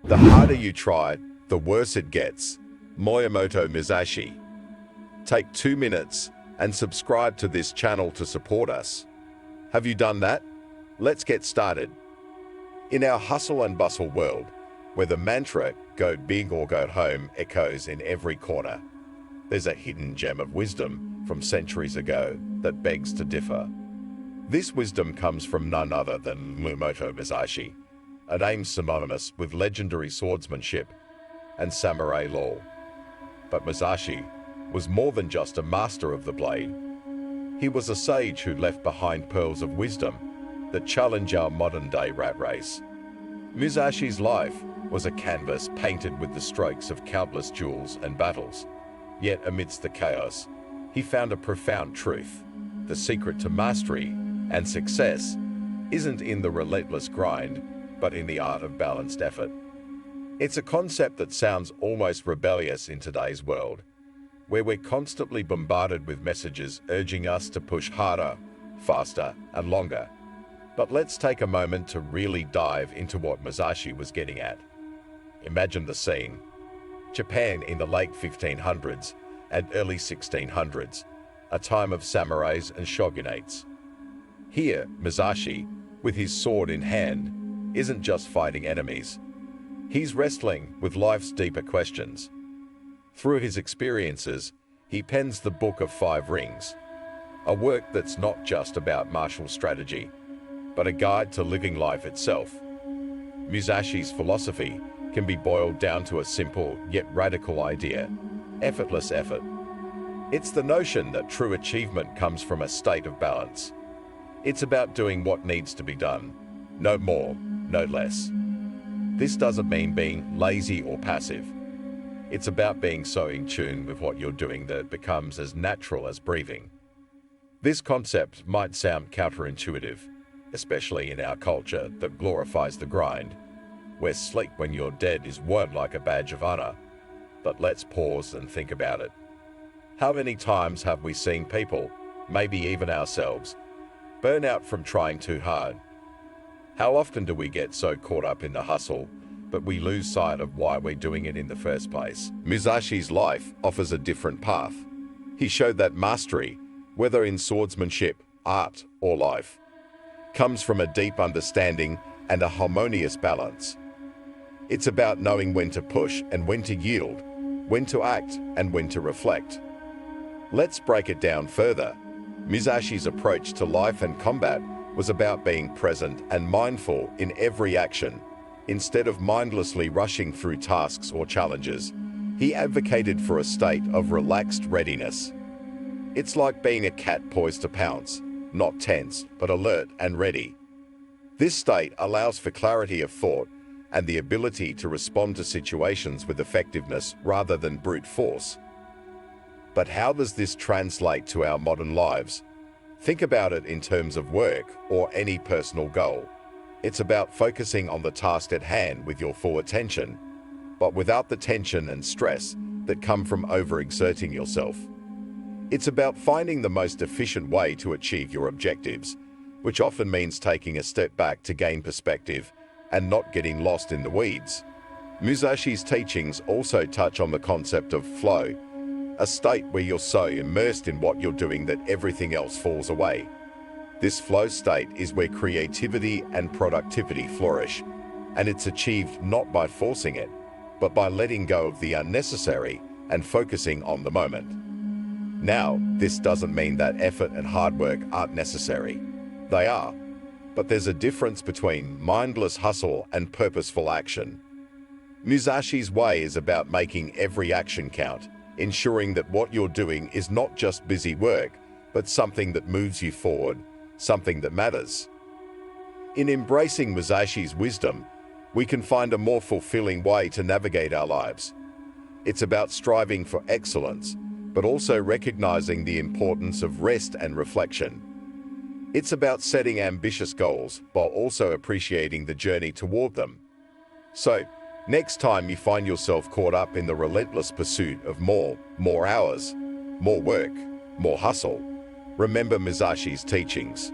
The harder you try, the worse it gets. Miyamoto Musashi. Take 2 minutes and subscribe to this channel to support us. Have you done that? Let's get started. In our hustle and bustle world, where the mantra, go big or go home, echoes in every corner, there's a hidden gem of wisdom from centuries ago that begs to differ. This wisdom comes from none other than Miyamoto Musashi, a name synonymous with legendary swordsmanship and samurai lore. But Musashi was more than just a master of the blade. He was a sage who left behind pearls of wisdom that challenge our modern-day rat race. Musashi's life was a canvas painted with the strokes of countless duels and battles. Yet amidst the chaos, he found a profound truth. The secret to mastery and success isn't in the relentless grind, but in the art of balanced effort. It's a concept that sounds almost rebellious in today's world, where we're constantly bombarded with messages urging us to push harder, faster, and longer. But let's take a moment to really dive into what Musashi was getting at. Imagine the scene. Japan in the late 1500s and early 1600s, a time of samurais and shogunates. Here, Musashi, with his sword in hand, isn't just fighting enemies. He's wrestling with life's deeper questions. Through his experiences, he pens the Book of Five Rings, a work that's not just about martial strategy, but a guide to living life itself. Musashi's philosophy can be boiled down to a simple yet radical idea: effortless effort. It's the notion that true achievement comes from a state of balance. It's about doing what needs to be done, no more, no less. This doesn't mean being lazy or passive. It's about being so in tune with what you're doing that it becomes as natural as breathing. This concept might sound counterintuitive, especially in our culture that glorifies the grind, where sleep when you're dead is worn like a badge of honor. But let's pause and think about it. How many times have we seen people, maybe even ourselves, burn out from trying too hard? How often do we get so caught up in the hustle, but we lose sight of why we're doing it in the first place? Musashi's life offers a different path. He showed that mastery, whether in swordsmanship, art, or life, comes from a deep understanding and a harmonious balance. It's about knowing when to push and when to yield, when to act and when to reflect. Let's break it down further. Musashi's approach to life and combat was about being present and mindful in every action. Instead of mindlessly rushing through tasks or challenges, he advocated for a state of relaxed readiness. It's like being a cat poised to pounce, not tense, but alert and ready. This state allows for clarity of thought and the ability to respond to situations with effectiveness rather than brute force. But how does this translate to our modern lives? Think about it in terms of work or any personal goal. It's about focusing on the task at hand with your full attention, but without the tension and stress that come from overexerting yourself. It's about finding the most efficient way to achieve your objectives, which often means taking a step back to gain perspective and not getting lost in the weeds. Musashi's teachings also touch on the concept of flow, a state where you're so immersed in what you're doing that everything else falls away. This flow state is where creativity and productivity flourish, and it's achieved not by forcing it, but by letting go of the unnecessary and focusing on the moment. Now, this doesn't mean that effort and hard work aren't necessary. They are, but there's a difference between mindless hustle and purposeful action. Musashi's way is about making every action count, ensuring that what you're doing is not just busy work, but something that moves you forward, something that matters. In embracing Musashi's wisdom, we can find a more fulfilling way to navigate our lives. It's about striving for excellence, but also recognizing the importance of rest and reflection. It's about setting ambitious goals while also appreciating the journey toward them. So, next time you find yourself caught up in the relentless pursuit of more hours, more work, more hustle, remember Musashi's teachings.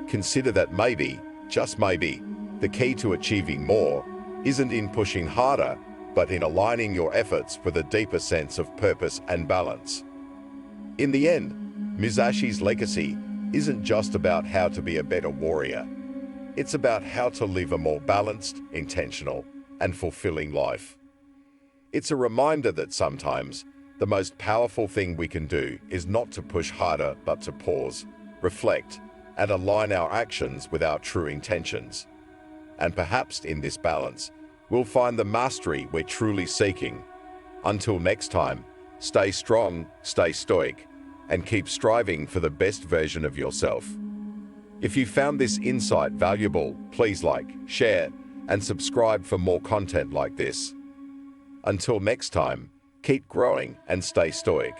Consider that maybe, just maybe, the key to achieving more isn't in pushing harder, but in aligning your efforts with a deeper sense of purpose and balance. In the end, Musashi's legacy isn't just about how to be a better warrior. It's about how to live a more balanced, intentional, and fulfilling life. It's a reminder that sometimes the most powerful thing we can do is not to push harder, but to pause, reflect, and align our actions with our true intentions. And perhaps in this balance, we'll find the mastery we're truly seeking. Until next time, stay strong, stay stoic, and keep striving for the best version of yourself. If you found this insight valuable, please like, share, and subscribe for more content like this. Until next time, keep growing and stay stoic.